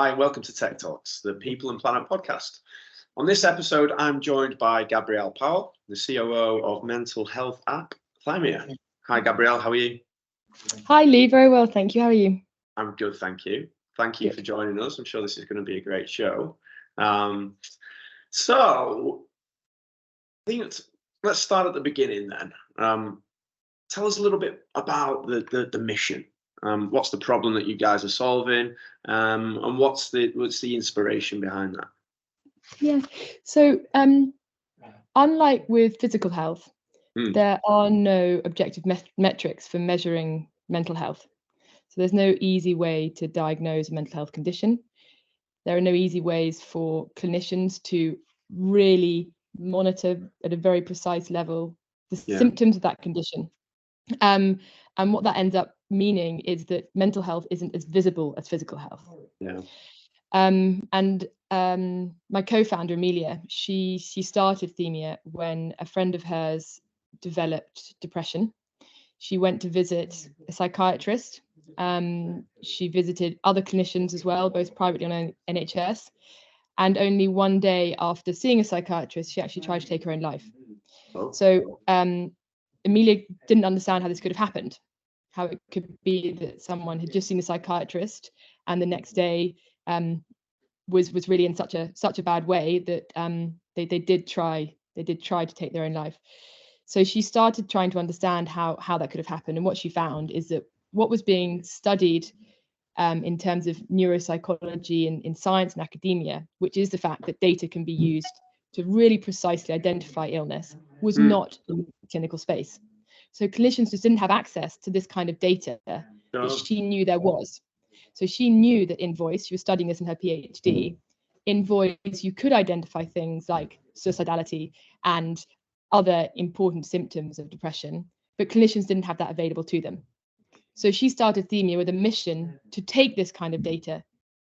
Hi, welcome to Tech Talks, the People and Planet podcast. On this episode, I'm joined by Gabrielle Powel, the COO of mental health app Thymia. Hi, Gabrielle, how are you? Hi, Lee. Very well, thank you. How are you? I'm good, thank you. Thank you for joining us. I'm sure this is going to be a great show. So, I think let's start at the beginning then. Tell us a little bit about the mission. What's the problem that you guys are solving, and what's the inspiration behind that? Yeah. So, unlike with physical health, there are no objective metrics for measuring mental health. So there's no easy way to diagnose a mental health condition. There are no easy ways for clinicians to really monitor at a very precise level the symptoms of that condition. And what that ends up meaning is that mental health isn't as visible as physical health. Yeah. My co-founder Amelia, she started Thymia when a friend of hers developed depression. She went to visit a psychiatrist. She visited other clinicians as well, both privately and NHS. And only one day after seeing a psychiatrist, she actually tried to take her own life. Oh. So Amelia didn't understand how this could have happened, how it could be that someone had just seen a psychiatrist and the next day was really in such a bad way that they did try to take their own life. So she started trying to understand how that could have happened, and what she found is that what was being studied in terms of neuropsychology in science and academia, which is the fact that data can be used to really precisely identify illness, was not in the clinical space. So clinicians just didn't have access to this kind of data that she knew there was. So she knew that in voice, she was studying this in her PhD, in voice you could identify things like suicidality and other important symptoms of depression, but clinicians didn't have that available to them. So she started Thymia with a mission to take this kind of data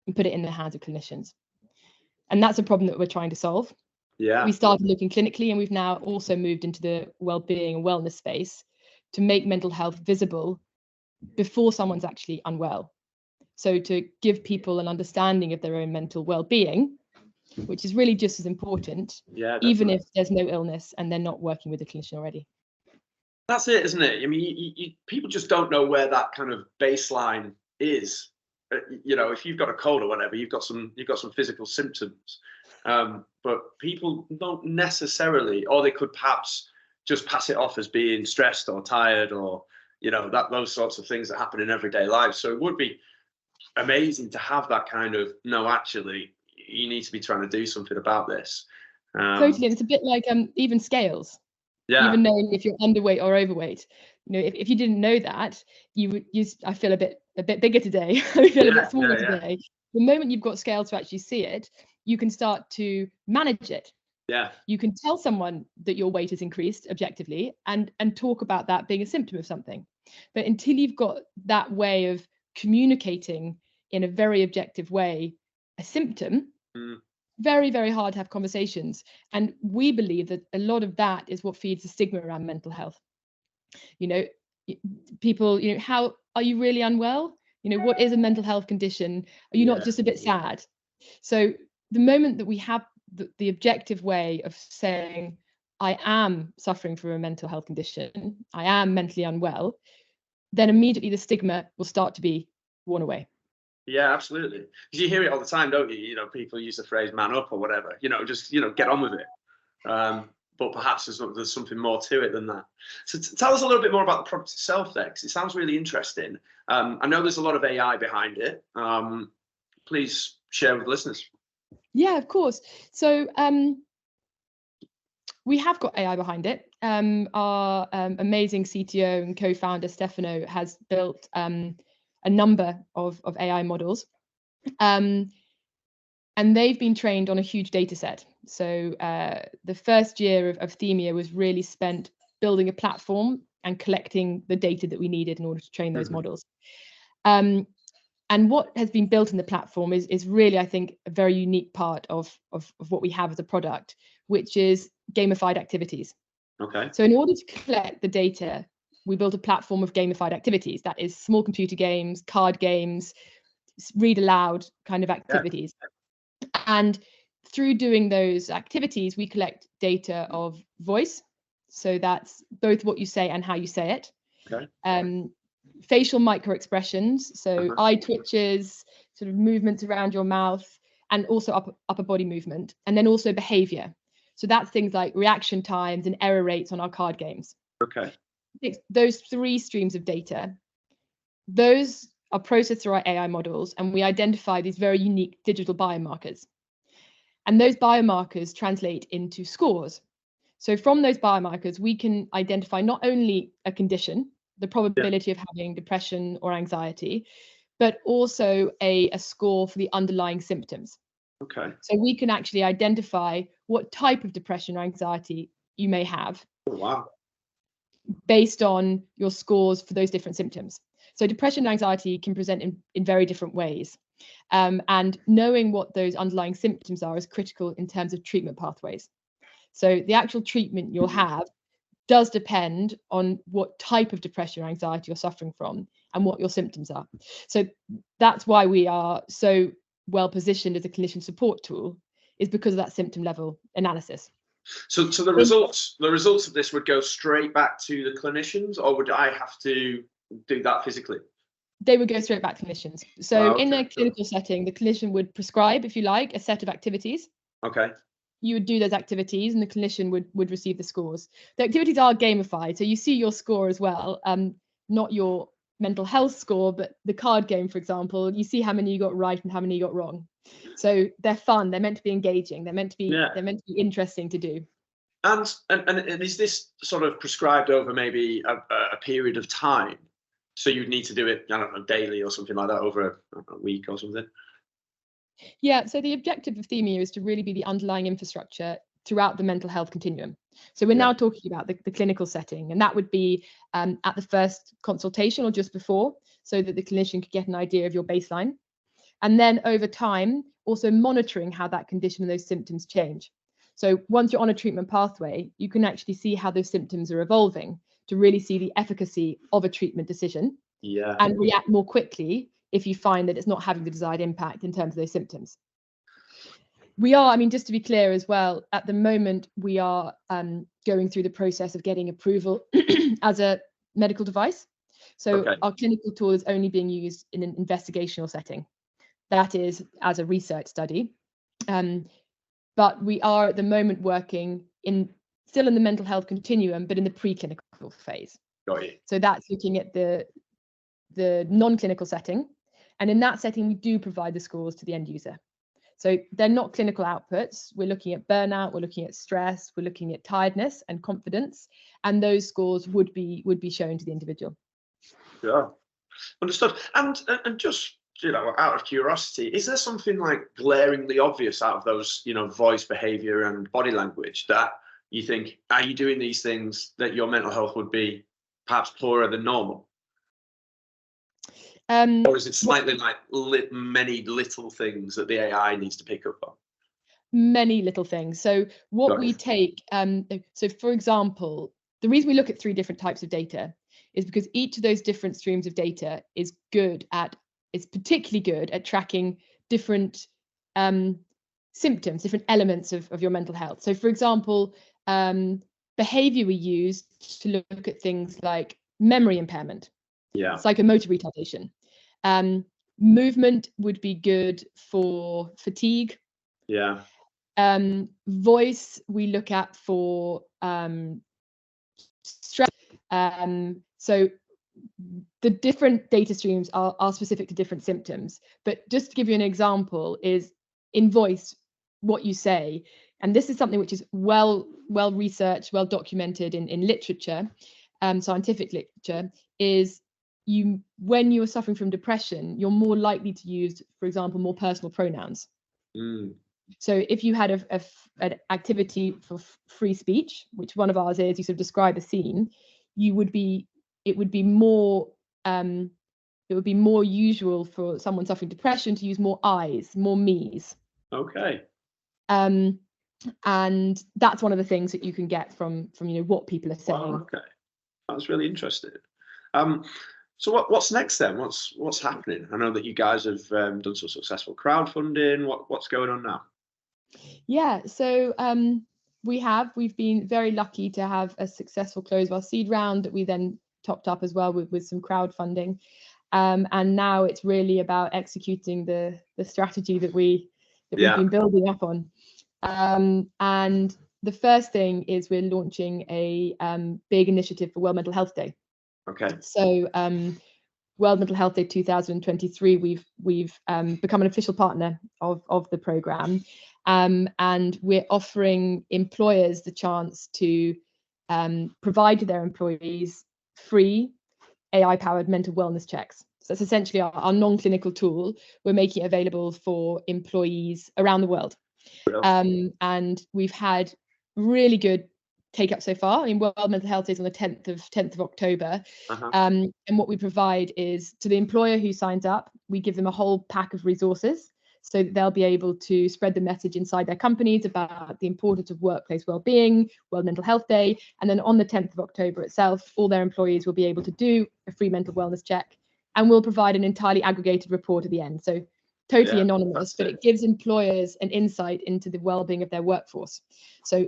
and put it in the hands of clinicians. And that's a problem that we're trying to solve. Yeah. We started looking clinically, and we've now also moved into the well-being and wellness space to make mental health visible before someone's actually unwell. So to give people an understanding of their own mental well-being, which is really just as important, even if there's no illness and they're not working with a clinician already. That's it, isn't it? I mean, people just don't know where that kind of baseline is. If you've got a cold or whatever, you've got some physical symptoms. But people don't necessarily, or they could perhaps just pass it off as being stressed or tired, or those sorts of things that happen in everyday life. So it would be amazing to have that kind of, no, actually, you need to be trying to do something about this. Totally, and it's a bit like even scales. Yeah. Even knowing if you're underweight or overweight, if you didn't know that, I feel a bit bigger today. I feel a bit smaller today. The moment you've got scales to actually see it, you can start to manage it. Yeah. You can tell someone that your weight has increased objectively and talk about that being a symptom of something. But until you've got that way of communicating in a very objective way a symptom, very, very hard to have conversations. And we believe that a lot of that is what feeds the stigma around mental health. People, how are you really unwell? What is a mental health condition? Are you not just a bit sad? So the moment that we have the objective way of saying, I am suffering from a mental health condition, I am mentally unwell, then immediately the stigma will start to be worn away. Yeah, absolutely. Because you hear it all the time, don't you? People use the phrase "man up" or whatever. Just get on with it. But perhaps there's something more to it than that. So tell us a little bit more about the product itself, then, because it sounds really interesting. I know there's a lot of AI behind it. Please share with listeners. Yeah, of course. So we have got AI behind it. Our amazing CTO and co-founder Stefano has built a number of AI models, and they've been trained on a huge data set. So the first year of Thymia was really spent building a platform and collecting the data that we needed in order to train those models. And what has been built in the platform is really, I think, a very unique part of what we have as a product, which is gamified activities. Okay. So in order to collect the data, we built a platform of gamified activities. That is small computer games, card games, read aloud kind of activities. And through doing those activities, we collect data of voice. So that's both what you say and how you say it. Okay. Facial micro expressions, so eye twitches, sort of movements around your mouth, and also upper body movement, and then also behavior. So that's things like reaction times and error rates on our card games. Okay. Those 3 streams of data, those are processed through our AI models, and we identify these very unique digital biomarkers. And those biomarkers translate into scores. So from those biomarkers, we can identify not only a condition, the probability of having depression or anxiety, but also a score for the underlying symptoms. Okay. So we can actually identify what type of depression or anxiety you may have. Oh, wow. Based on your scores for those different symptoms. So depression and anxiety can present in very different ways. And knowing what those underlying symptoms are is critical in terms of treatment pathways. So the actual treatment you'll have does depend on what type of depression or anxiety you're suffering from and what your symptoms are. So that's why we are so well positioned as a clinician support tool, is because of that symptom level analysis. So the results of this would go straight back to the clinicians, or would I have to do that physically? They would go straight back to clinicians. So in a clinical setting, the clinician would prescribe, if you like, a set of activities. Okay. You would do those activities and the clinician would receive the scores. The activities are gamified, so you see your score as well, not your mental health score, but the card game, for example, you see how many you got right and how many you got wrong. So they're fun, they're meant to be engaging, they're meant to be interesting to do. And is this sort of prescribed over maybe a period of time? So you'd need to do it, I don't know, daily or something like that, over a week or something? Yeah, so the objective of Thymia is to really be the underlying infrastructure throughout the mental health continuum. So we're now talking about the clinical setting, and that would be at the first consultation or just before, so that the clinician could get an idea of your baseline. And then over time, also monitoring how that condition and those symptoms change. So once you're on a treatment pathway, you can actually see how those symptoms are evolving to really see the efficacy of a treatment decision and react more quickly if you find that it's not having the desired impact in terms of those symptoms. We are, I mean, just to be clear as well, at the moment, we are going through the process of getting approval as a medical device. So our clinical tool is only being used in an investigational setting. That is as a research study. But we are at the moment working still in the mental health continuum, but in the preclinical phase. Got you. So that's looking at the non-clinical setting. And in that setting, we do provide the scores to the end user. So they're not clinical outputs. We're looking at burnout, we're looking at stress, we're looking at tiredness and confidence, and those scores would be shown to the individual. Yeah, understood. And just, you know, out of curiosity, is there something like glaringly obvious out of those, you know, voice, behavior, and body language that you think, are you doing these things that your mental health would be perhaps poorer than normal? Or is it slightly like many little things that the AI needs to pick up on? Many little things. So what we take, so for example, the reason we look at 3 different types of data is because each of those different streams of data is particularly good at tracking different symptoms, different elements of your mental health. So for example, behavior we use to look at things like memory impairment, psychomotor retardation. Movement would be good for fatigue. Voice we look at for stress. So the different data streams are specific to different symptoms. But just to give you an example, is in voice, what you say, and this is something which is well researched, well documented in literature, scientific literature, is when you're suffering from depression, you're more likely to use, for example, more personal pronouns. So if you had an activity for free speech, which one of ours is, you sort of describe a scene, it would be more usual for someone suffering depression to use more I's, more me's. Okay. And that's one of the things that you can get from you know what people are saying. Wow, okay, that's really interesting. So what's next then? What's happening? I know that you guys have done some successful crowdfunding. What's going on now? Yeah, so we've been very lucky to have a successful close of our seed round that we then topped up as well with some crowdfunding. And now it's really about executing the strategy that we've been building up on. And the first thing is we're launching a big initiative for World Mental Health Day. Okay. So World Mental Health Day 2023, we've become an official partner of the program, and we're offering employers the chance to provide to their employees free AI-powered mental wellness checks. So that's essentially our non-clinical tool. We're making it available for employees around the world. And we've had really good take up so far. I mean, World Mental Health Day is on the 10th of October. And what we provide is to the employer who signs up, we give them a whole pack of resources so that they'll be able to spread the message inside their companies about the importance of workplace well-being, World Mental Health Day. And then on the 10th of October itself, all their employees will be able to do a free mental wellness check, and we'll provide an entirely aggregated report at the end. So totally anonymous, but it gives employers an insight into the well-being of their workforce. So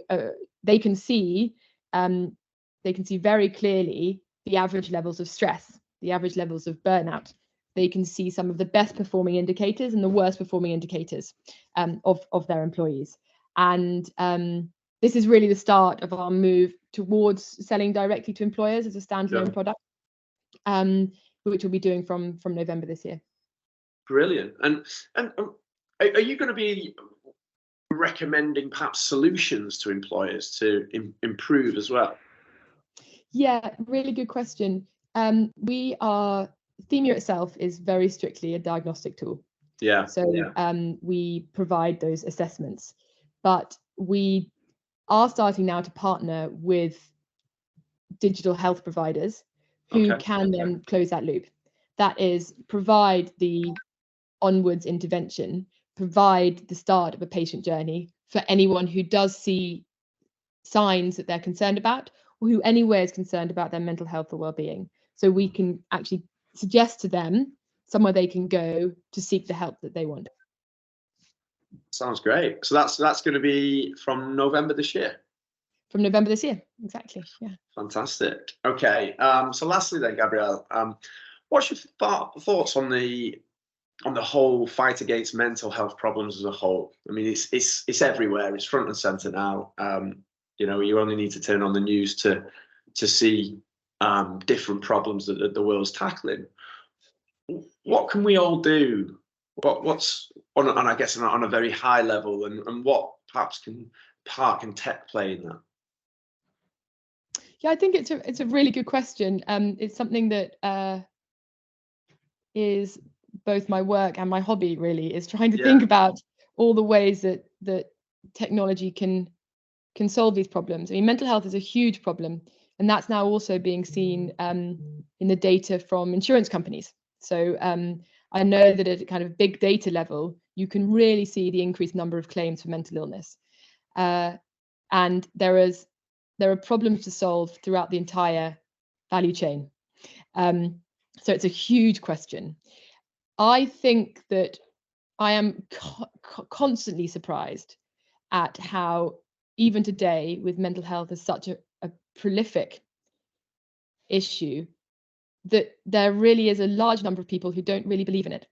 they can see very clearly the average levels of stress, the average levels of burnout. They can see some of the best performing indicators and the worst performing indicators of their employees. And this is really the start of our move towards selling directly to employers as a standalone product, which we'll be doing from November this year. Brilliant. And are you going to be recommending perhaps solutions to employers to improve as well? Yeah, really good question. Thymia itself is very strictly a diagnostic tool. So we provide those assessments, but we are starting now to partner with digital health providers who can then close that loop. That is, provide the onwards intervention, provide the start of a patient journey for anyone who does see signs that they're concerned about, or who anywhere is concerned about their mental health or well-being. So we can actually suggest to them somewhere they can go to seek the help that they want. Sounds great. So that's going to be from November this year? From November this year, exactly, yeah. Fantastic. Okay, so lastly then, Gabrielle, what's your thoughts on the whole fight against mental health problems as a whole? I mean, it's everywhere. It's front and center now. You know, you only need to turn on the news to see different problems that the world's tackling. What can we all do? What's on I guess on a very high level, and what perhaps can tech play in that? Yeah, I think it's a really good question. It's something that is both my work and my hobby, really, is trying to think about all the ways that technology can solve these problems. I mean, mental health is a huge problem, and that's now also being seen in the data from insurance companies. So I know that at a kind of big data level, you can really see the increased number of claims for mental illness, and there are problems to solve throughout the entire value chain. So it's a huge question. I think that I am constantly surprised at how, even today, with mental health as such a prolific issue, that there really is a large number of people who don't really believe in it.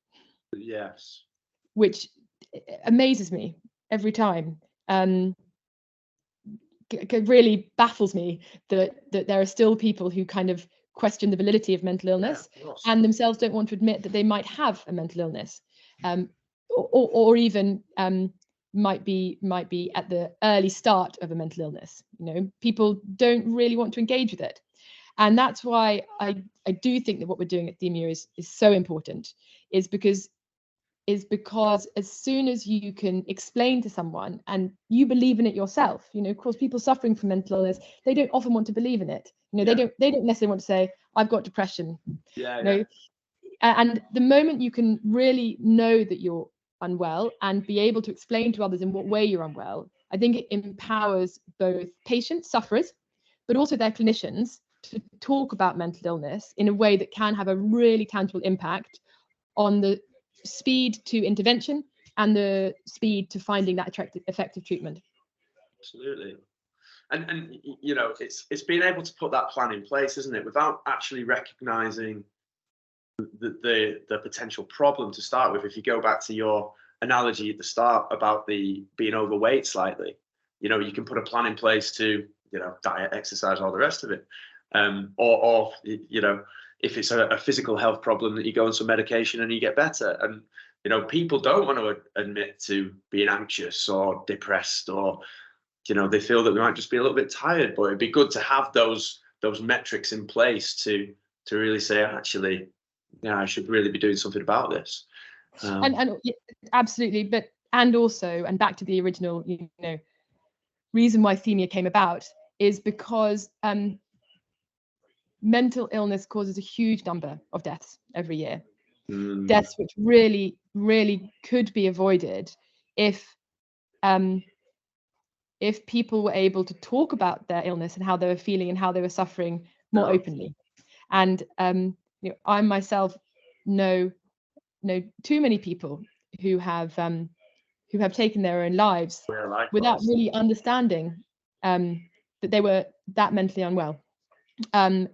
Yes. Which amazes me every time. Really baffles me that there are still people who kind of question the validity of mental illness and themselves don't want to admit that they might have a mental illness, or even might be at the early start of a mental illness. You know, people don't really want to engage with it, and that's why I do think that what we're doing at Thymia is so important, is because as soon as you can explain to someone and you believe in it yourself, you know, of course, people suffering from mental illness, they don't often want to believe in it. You know, they don't necessarily want to say, I've got depression. And the moment you can really know that you're unwell and be able to explain to others in what way you're unwell, I think it empowers both patients, sufferers, but also their clinicians to talk about mental illness in a way that can have a really tangible impact on the speed to intervention and the speed to finding that effective treatment. Absolutely. And you know, it's being able to put that plan in place, isn't it, without actually recognizing the potential problem to start with. If you go back to your analogy at the start about the being overweight slightly, you know, you can put a plan in place to, you know, diet, exercise, all the rest of it. Or you know, if it's a physical health problem, that you go on some medication and you get better. And you know, people don't want to admit to being anxious or depressed, or you know, they feel that they might just be a little bit tired. But it'd be good to have those metrics in place to really say, actually, yeah, I should really be doing something about this. And absolutely, but and also, and back to the original, you know, reason why Thymia came about is because mental illness causes a huge number of deaths every year. Deaths which really could be avoided if people were able to talk about their illness and how they were feeling and how they were suffering more openly. And you know, I myself know too many people who have taken their own lives without really understanding that they were that mentally unwell. And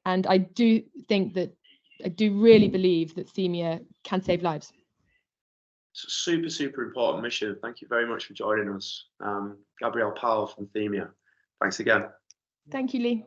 I do think that, I do really believe that Thymia can save lives. It's a super, super important mission. Thank you very much for joining us. Gabrielle Powel from Thymia. Thanks again. Thank you, Lee.